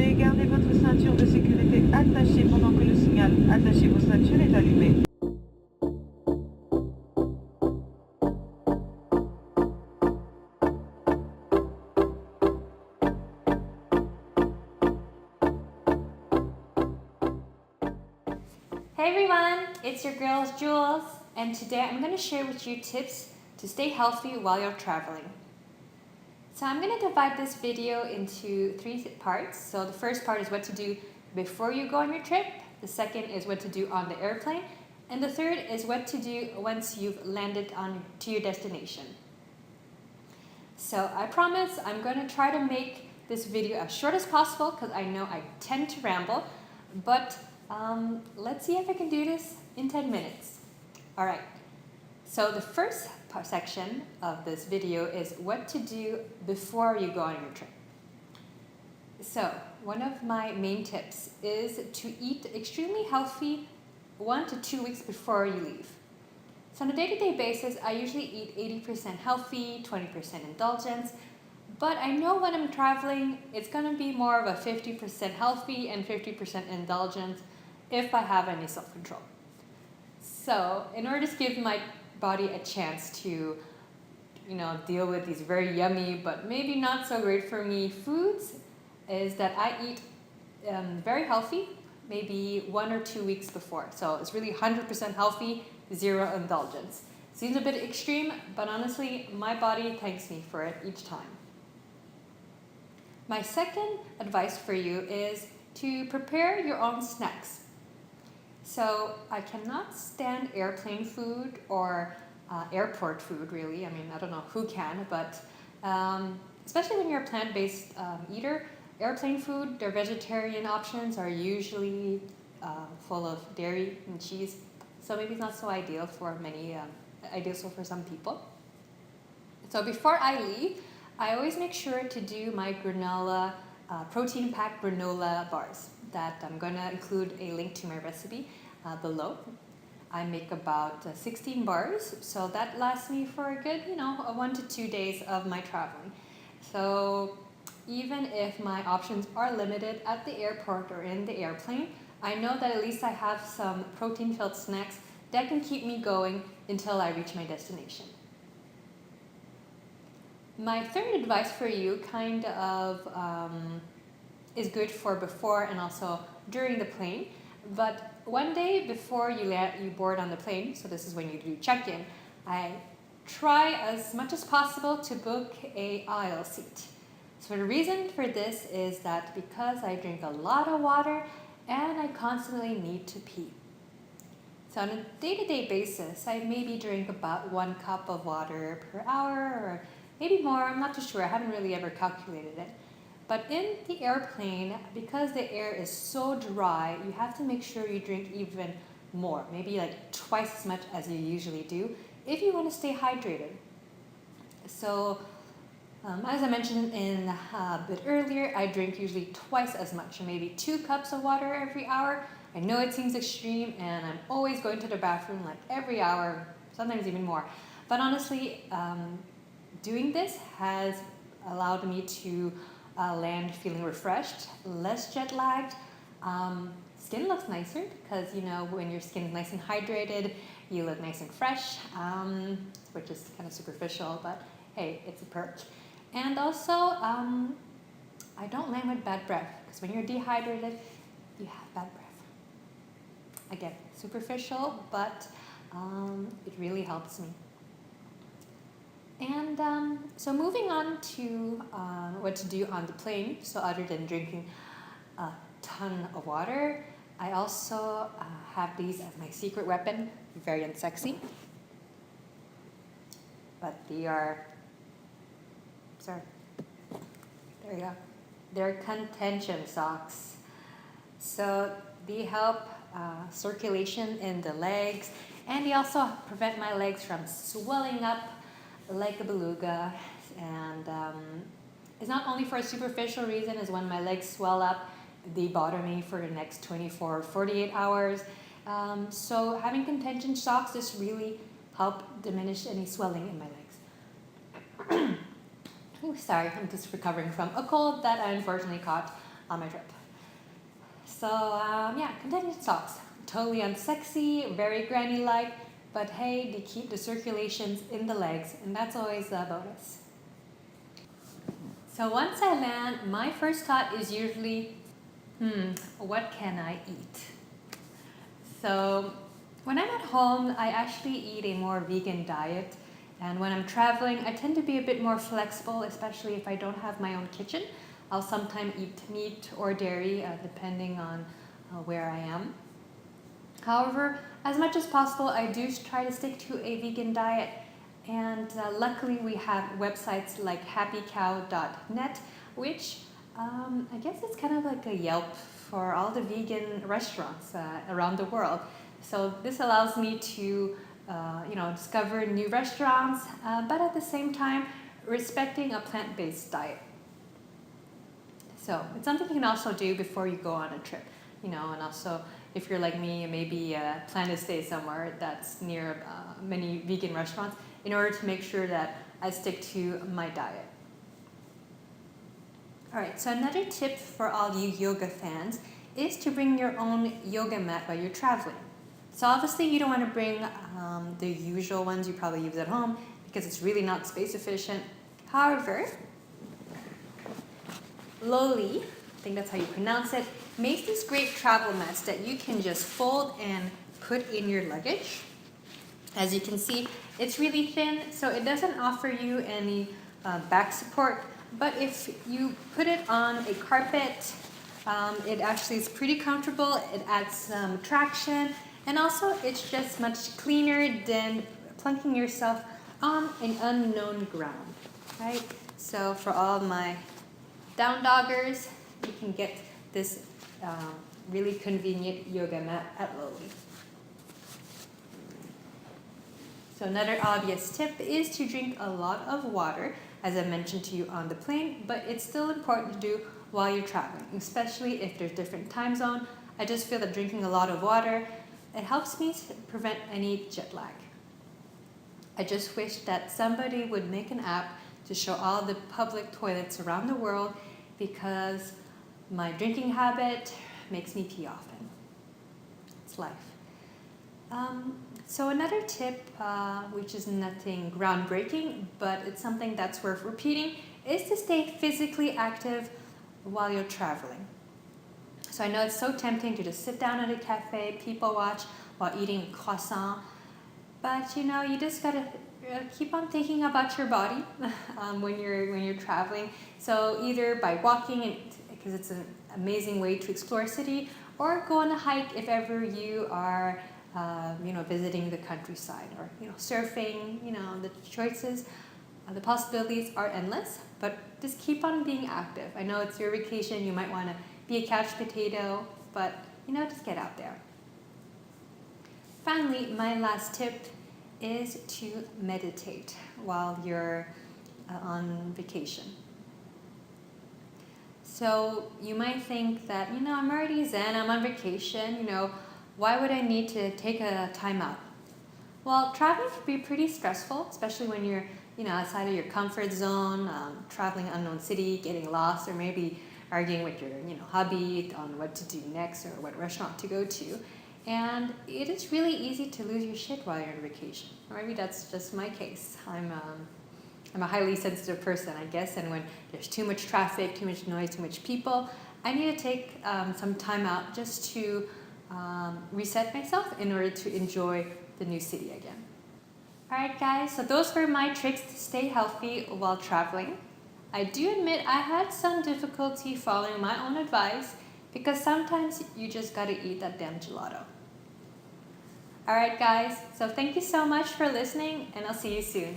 Veuillez garder votre ceinture de sécurité attachée pendant que le signal "Attachez vos ceintures" est allumé. Hey everyone, it's your girl Jules, and today I'm going to share with you tips to stay healthy while you're traveling. So I'm going to divide this video into three parts. So the first part is what to do before you go on your trip, the second is what to do on the airplane, and the third is what to do once you've landed to your destination. So I promise I'm going to try to make this video as short as possible because I know I tend to ramble, but let's see if I can do this in 10 minutes. All right, so the first section of this video is what to do before you go on your trip. So one of my main tips is to eat extremely healthy 1 to 2 weeks before you leave. So on a day-to-day basis, I usually eat 80% healthy, 20% indulgence, but I know when I'm traveling, it's going to be more of a 50% healthy and 50% indulgence if I have any self-control. So in order to give my body a chance to, deal with these very yummy but maybe not so great for me foods, is that I eat very healthy, maybe 1 or 2 weeks before. So it's really 100% healthy, 0 indulgence. Seems a bit extreme, but honestly, my body thanks me for it each time. My second advice for you is to prepare your own snacks. So I cannot stand airplane food or airport food, really. I mean, I don't know who can, but especially when you're a plant-based eater, airplane food, their vegetarian options are usually full of dairy and cheese. So maybe it's not so ideal for for some people. So before I leave, I always make sure to do my granola, protein-packed granola bars that I'm going to include a link to my recipe below. I make about 16 bars, so that lasts me for a good, 1 to 2 days of my traveling. So even if my options are limited at the airport or in the airplane, I know that at least I have some protein-filled snacks that can keep me going until I reach my destination. My third advice for you is good for before and also during the plane, but one day before you board on the plane, so this is when you do check-in, I try as much as possible to book an aisle seat. So the reason for this is that because I drink a lot of water and I constantly need to pee. So on a day-to-day basis, I maybe drink about 1 cup of water per hour or maybe more, I'm not too sure, I haven't really ever calculated it. But in the airplane, because the air is so dry, you have to make sure you drink even more, maybe like twice as much as you usually do, if you want to stay hydrated. So as I mentioned a bit earlier, I drink usually twice as much, maybe 2 cups of water every hour. I know it seems extreme, and I'm always going to the bathroom like every hour, sometimes even more. But honestly, doing this has allowed me to land feeling refreshed, less jet lagged. Skin looks nicer because, when your skin is nice and hydrated, you look nice and fresh, which is kind of superficial, but hey, it's a perk. And also, I don't land with bad breath because when you're dehydrated, you have bad breath. Again, superficial, but it really helps me. And so moving on to what to do on the plane. So other than drinking a ton of water, I also have these as my secret weapon. Very unsexy. But they are, there you go. They're contention socks. So they help circulation in the legs, and they also prevent my legs from swelling up like a beluga. And it's not only for a superficial reason, as when my legs swell up, they bother me for the next 24 or 48 hours. So having contention socks just really help diminish any swelling in my legs. Sorry, I'm just recovering from a cold that I unfortunately caught on my trip. So yeah, contention socks. Totally unsexy, very granny-like, but hey, they keep the circulations in the legs, and that's always a bonus. So once I land, my first thought is usually, what can I eat? So when I'm at home, I actually eat a more vegan diet. And when I'm traveling, I tend to be a bit more flexible, especially if I don't have my own kitchen. I'll sometimes eat meat or dairy, depending on where I am. However, as much as possible, I do try to stick to a vegan diet. And luckily, we have websites like happycow.net, which I guess it's kind of like a Yelp for all the vegan restaurants around the world. So this allows me to discover new restaurants, but at the same time, respecting a plant-based diet. So it's something you can also do before you go on a trip, and also if you're like me, maybe plan to stay somewhere that's near many vegan restaurants in order to make sure that I stick to my diet. All right, so another tip for all you yoga fans is to bring your own yoga mat while you're traveling. So obviously you don't want to bring the usual ones you probably use at home because it's really not space efficient. However, Loli, I think that's how you pronounce it, makes these great travel mats that you can just fold and put in your luggage. As you can see, it's really thin, so it doesn't offer you any back support. But if you put it on a carpet, it actually is pretty comfortable. It adds some traction, and also it's just much cleaner than plunking yourself on an unknown ground, right? So for all my down doggers, you can get this really convenient yoga mat at Loli. So another obvious tip is to drink a lot of water, as I mentioned to you on the plane, but it's still important to do while you're traveling, especially if there's different time zone. I just feel that drinking a lot of water, it helps me prevent any jet lag. I just wish that somebody would make an app to show all the public toilets around the world, because my drinking habit makes me pee often. It's life. So another tip, which is nothing groundbreaking, but it's something that's worth repeating, is to stay physically active while you're traveling. So I know it's so tempting to just sit down at a cafe, people watch while eating a croissant, but you just gotta keep on thinking about your body when you're traveling. So either by walking, because it's an amazing way to explore a city, or go on a hike if ever you are visiting the countryside, or surfing. The choices, the possibilities are endless, but just keep on being active. I know it's your vacation, you might want to be a couch potato, but just get out there. Finally, my last tip is to meditate while you're on vacation. So you might think that, I'm already zen, I'm on vacation, why would I need to take a time out? Well, traveling can be pretty stressful, especially when you're, outside of your comfort zone, traveling an unknown city, getting lost, or maybe arguing with your, hubby on what to do next or what restaurant to go to. And it is really easy to lose your shit while you're on vacation. Or maybe that's just my case. I'm a highly sensitive person, I guess, and when there's too much traffic, too much noise, too much people, I need to take some time out just to reset myself in order to enjoy the new city again. Alright guys, so those were my tricks to stay healthy while traveling. I do admit I had some difficulty following my own advice, because sometimes you just gotta eat that damn gelato. Alright guys, so thank you so much for listening, and I'll see you soon.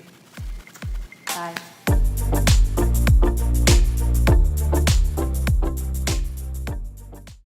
Bye.